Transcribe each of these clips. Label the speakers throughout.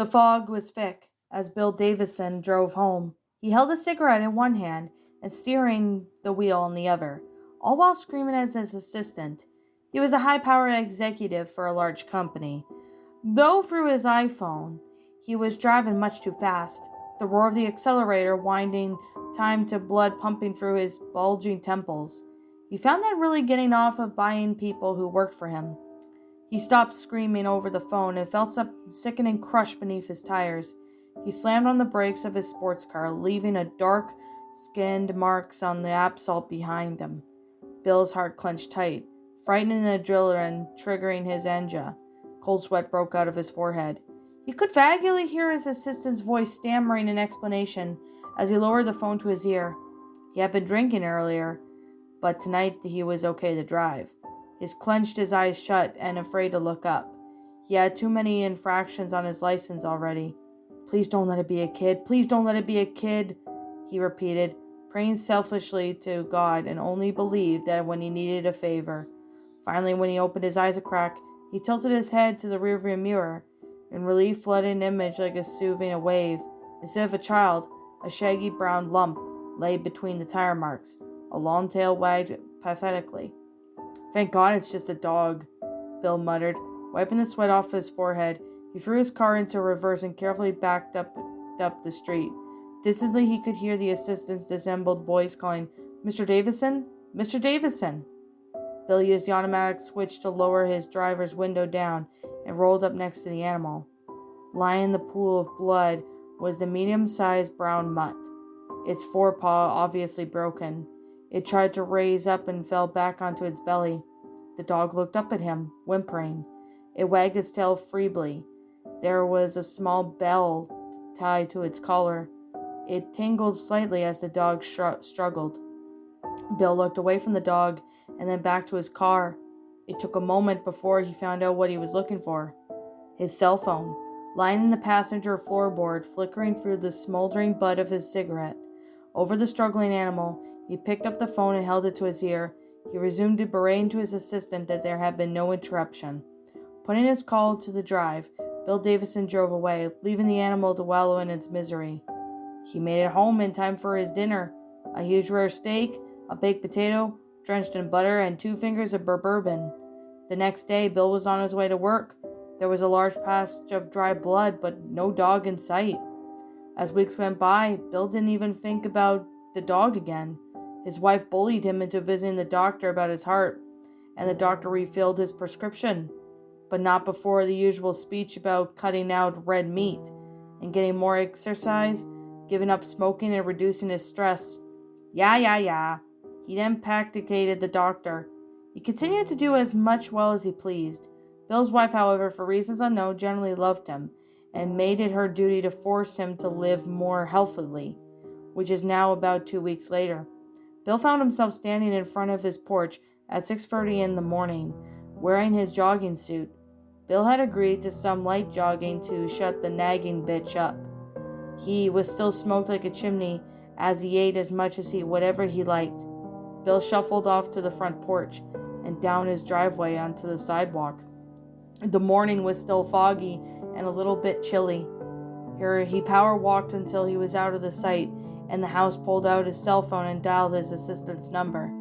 Speaker 1: The fog was thick as Bill Davison drove home. He held a cigarette in one hand and steering the wheel in the other, all while screaming at his assistant. He was a high-powered executive for a large company. Though through his iPhone, he was driving much too fast. The roar of the accelerator winding time to blood pumping through his bulging temples. He found that really getting off of buying people who worked for him. He stopped screaming over the phone and felt some sickening crush beneath his tires. He slammed on the brakes of his sports car, leaving a dark, skinned marks on the asphalt behind him. Bill's heart clenched tight, frightening the adrenaline triggering his engine. Cold sweat broke out of his forehead. He could vaguely hear his assistant's voice stammering an explanation as he lowered the phone to his ear. He had been drinking earlier, but tonight he was okay to drive. He clenched his eyes shut and afraid to look up. He had too many infractions on his license already. "Please don't let it be a kid. Please don't let it be a kid," he repeated, praying selfishly to God and only believed that when he needed a favor. Finally, when he opened his eyes a crack, he tilted his head to the rearview mirror. In relief flooded an image like a soothing a wave. Instead of a child, a shaggy brown lump lay between the tire marks. A long tail wagged pathetically. "Thank God it's just a dog," Bill muttered, wiping the sweat off his forehead. He threw his car into reverse and carefully backed up the street. Distantly he could hear the assistant's dissembled voice calling, "Mr. Davison? Mr. Davison!" Bill used the automatic switch to lower his driver's window down and rolled up next to the animal. Lying in the pool of blood was the medium-sized brown mutt, its forepaw obviously broken. It tried to raise up and fell back onto its belly. The dog looked up at him, whimpering. It wagged its tail feebly. There was a small bell tied to its collar. It tingled slightly as the dog struggled. Bill looked away from the dog and then back to his car. It took a moment before he found out what he was looking for. His cell phone, lying in the passenger floorboard, flickering through the smoldering butt of his cigarette. Over the struggling animal, he picked up the phone and held it to his ear. He resumed to berate to his assistant that there had been no interruption. Putting his call to the drive, Bill Davison drove away, leaving the animal to wallow in its misery. He made it home in time for his dinner. A huge rare steak, a baked potato, drenched in butter, and 2 fingers of bourbon. The next day, Bill was on his way to work. There was a large patch of dry blood, but no dog in sight. As weeks went by, Bill didn't even think about the dog again. His wife bullied him into visiting the doctor about his heart, and the doctor refilled his prescription, but not before the usual speech about cutting out red meat and getting more exercise, giving up smoking, and reducing his stress. Yeah. He then placated the doctor. He continued to do as much well as he pleased. Bill's wife, however, for reasons unknown, generally loved him and made it her duty to force him to live more healthily, which is now about 2 weeks later. Bill found himself standing in front of his porch at 6:30 in the morning, wearing his jogging suit. Bill had agreed to some light jogging to shut the nagging bitch up. He was still smoked like a chimney as he ate as much as whatever he liked. Bill shuffled off to the front porch and down his driveway onto the sidewalk. The morning was still foggy and a little bit chilly. Here he power walked until he was out of the sight, and the house pulled out his cell phone and dialed his assistant's number.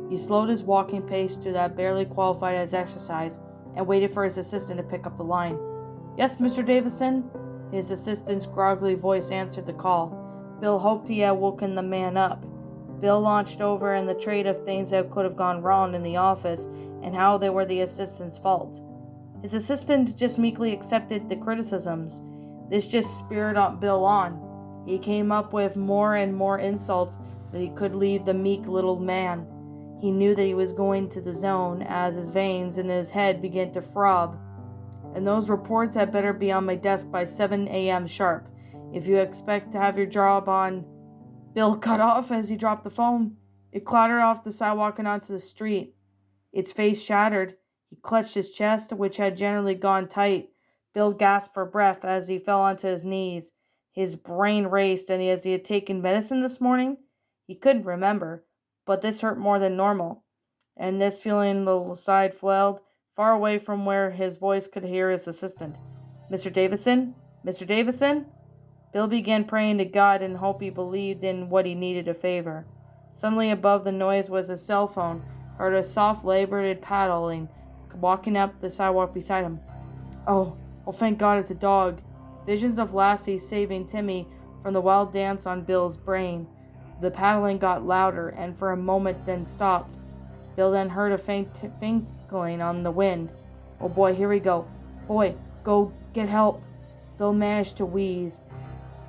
Speaker 1: He slowed his walking pace to that barely qualified as exercise and waited for his assistant to pick up the line. "Yes, Mr. Davison?" His assistant's groggly voice answered the call. Bill hoped he had woken the man up. Bill launched over in the trade of things that could have gone wrong in the office and how they were the assistant's fault. His assistant just meekly accepted the criticisms. This just spurred Bill on. He came up with more and more insults that he could leave the meek little man. He knew that he was going to the zone as his veins in his head began to throb. "And those reports had better be on my desk by 7 a.m. sharp, if you expect to have your job on." Bill cut off as he dropped the phone. It clattered off the sidewalk and onto the street. Its face shattered. He clutched his chest, which had generally gone tight. Bill gasped for breath as he fell onto his knees. His brain raced, and as he had taken medicine this morning, he couldn't remember, but this hurt more than normal. And this feeling, the side flailed, far away from where his voice could hear his assistant. "Mr. Davison?" Mr. Davison? Bill began praying to God and hoped he believed in what he needed a favor. Suddenly above the noise was his cell phone, heard a soft labored paddling, walking up the sidewalk beside him. Oh, thank God it's a dog. Visions of Lassie saving Timmy from the wild dance on Bill's brain. The paddling got louder and for a moment then stopped. Bill then heard a faint tinkling on the wind. Oh boy, here we go. Boy, go get help. Bill managed to wheeze.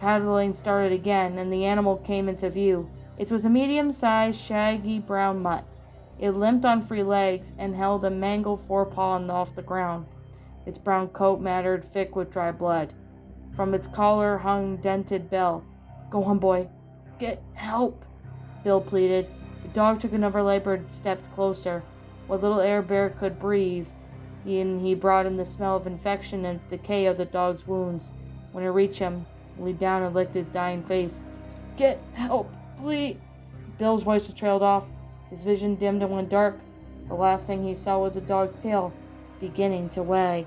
Speaker 1: Paddling started again, and the animal came into view. It was a medium-sized, shaggy brown mutt. It limped on three legs and held a mangled forepaw off the ground. Its brown coat mattered thick with dry blood. From its collar hung dented bell. Go on, boy. Get help, Bill pleaded. The dog took another labored step closer. What little air Bear could breathe, he brought in the smell of infection and decay of the dog's wounds. When it reached him, he leaned down and licked his dying face. Get help, please. Bill's voice trailed off. His vision dimmed and went dark. The last thing he saw was a dog's tail, beginning to wag.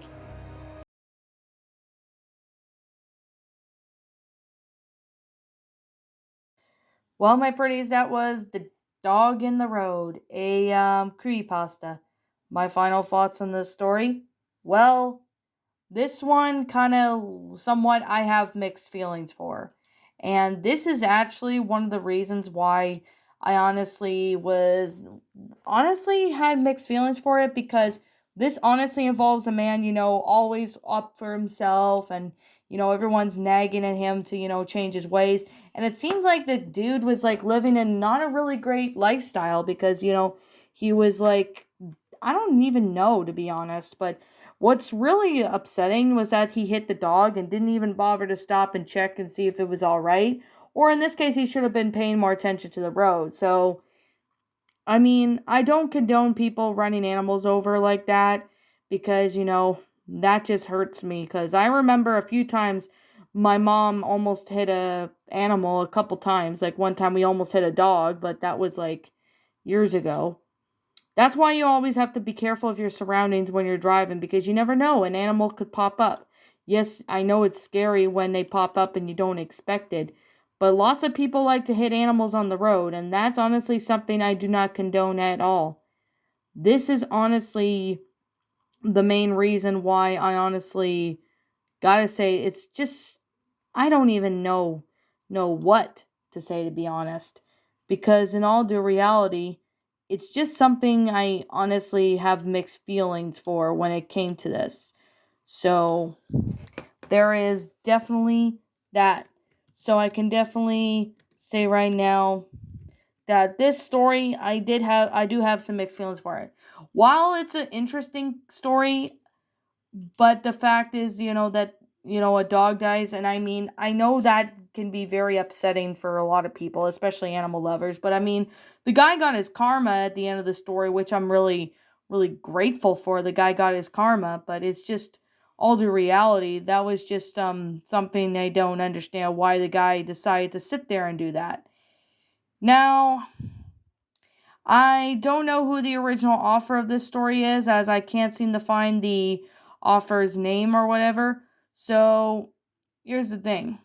Speaker 1: Well, my pretties, that was The Dog in the Road, a creepypasta. My final thoughts on this story? Well, this one kind of somewhat I have mixed feelings for. And this is actually one of the reasons why I honestly had mixed feelings for it, because this honestly involves a man, always up for himself, and everyone's nagging at him to, change his ways. And it seems like the dude was like living in not a really great lifestyle, because, he was like, I don't even know, to be honest, but what's really upsetting was that he hit the dog and didn't even bother to stop and check and see if it was all right. Or in this case, he should have been paying more attention to the road. So, I mean, I don't condone people running animals over like that, because, that just hurts me. Because I remember a few times my mom almost hit a animal a couple times. Like one time we almost hit a dog, but that was like years ago. That's why you always have to be careful of your surroundings when you're driving, because you never know, an animal could pop up. Yes, I know it's scary when they pop up and you don't expect it, but lots of people like to hit animals on the road, and that's honestly something I do not condone at all. This is honestly the main reason why I honestly gotta say it's just, I don't even know what to say, to be honest, because in all due reality, it's just something I honestly have mixed feelings for when it came to this. So there is definitely that. So I can definitely say right now that this story, I do have some mixed feelings for it. While it's an interesting story, but the fact is, that, a dog dies. And I mean, I know that can be very upsetting for a lot of people, especially animal lovers. But I mean, the guy got his karma at the end of the story, which I'm really, really grateful for. The guy got his karma, but it's just all due reality. That was just something I don't understand, why the guy decided to sit there and do that. Now, I don't know who the original author of this story is, as I can't seem to find the author's name or whatever. So, here's the thing.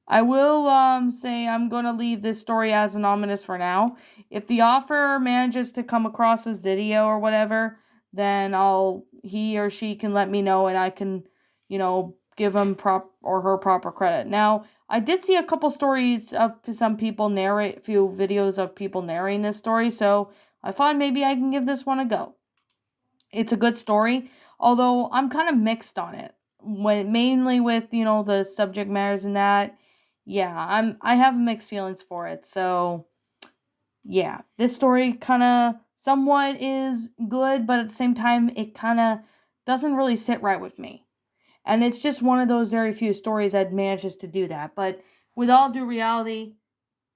Speaker 1: I will say I'm going to leave this story as anonymous for now. If the author manages to come across this video or whatever, then he or she can let me know, and I can, give him her proper credit. Now, I did see a couple stories of some people a few videos of people narrating this story, so I thought maybe I can give this one a go. It's a good story, although I'm kind of mixed on it. Mainly with, the subject matters and that. Yeah, I have mixed feelings for it. So, yeah, this story kind of somewhat is good, but at the same time it kind of doesn't really sit right with me. And it's just one of those very few stories that manages to do that. But with all due reality,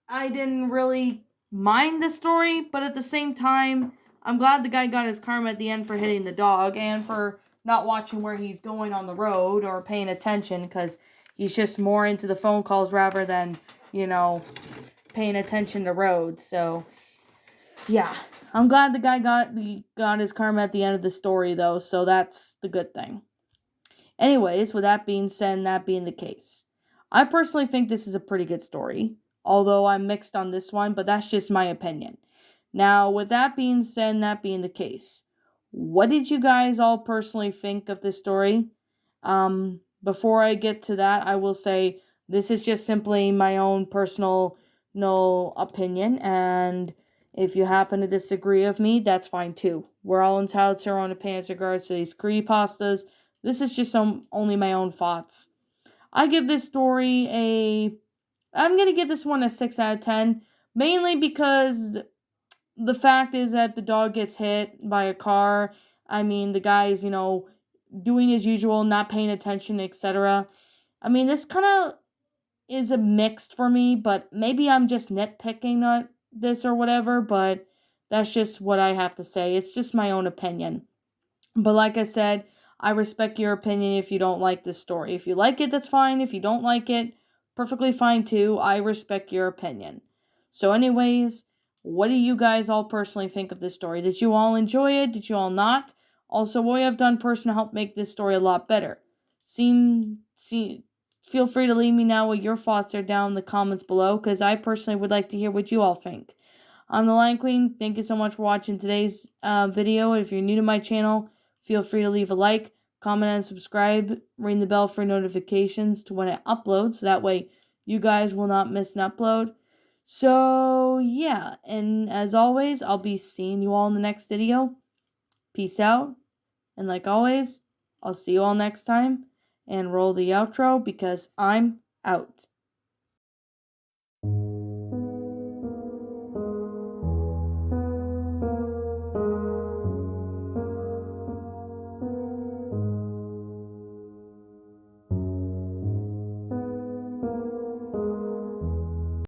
Speaker 1: I didn't really mind the story, but at the same time, I'm glad the guy got his karma at the end for hitting the dog and for not watching where he's going on the road or paying attention, because he's just more into the phone calls rather than, paying attention to roads. So, yeah. I'm glad the guy got his karma at the end of the story, though, so that's the good thing. Anyways, with that being said and that being the case, I personally think this is a pretty good story, although I'm mixed on this one, but that's just my opinion. Now, with that being said and that being the case, what did you guys all personally think of this story? Before I get to that, I will say this is just simply my own personal no opinion, and if you happen to disagree with me, that's fine too. We're all entitled to our own opinions in regards to these creepypastas. This is just only my own thoughts. I give this story I'm gonna give this one a 6 out of 10, mainly because the fact is that the dog gets hit by a car. I mean, the guy's, doing his usual, not paying attention, etc. I mean, this kind of is a mixed for me, but maybe I'm just nitpicking on this or whatever, but that's just what I have to say. It's just my own opinion. But like I said, I respect your opinion if you don't like this story. If you like it, that's fine. If you don't like it, perfectly fine too. I respect your opinion. So, anyways, what do you guys all personally think of this story? Did you all enjoy it? Did you all not? Also, what you have done personally to help make this story a lot better? Feel free to leave me now what your thoughts are down in the comments below, because I personally would like to hear what you all think. I'm the Lion Queen. Thank you so much for watching today's video. If you're new to my channel, feel free to leave a like, comment, and subscribe. Ring the bell for notifications to when it uploads. So that way you guys will not miss an upload. So, yeah. And as always, I'll be seeing you all in the next video. Peace out. And like always, I'll see you all next time. And roll the outro because I'm out.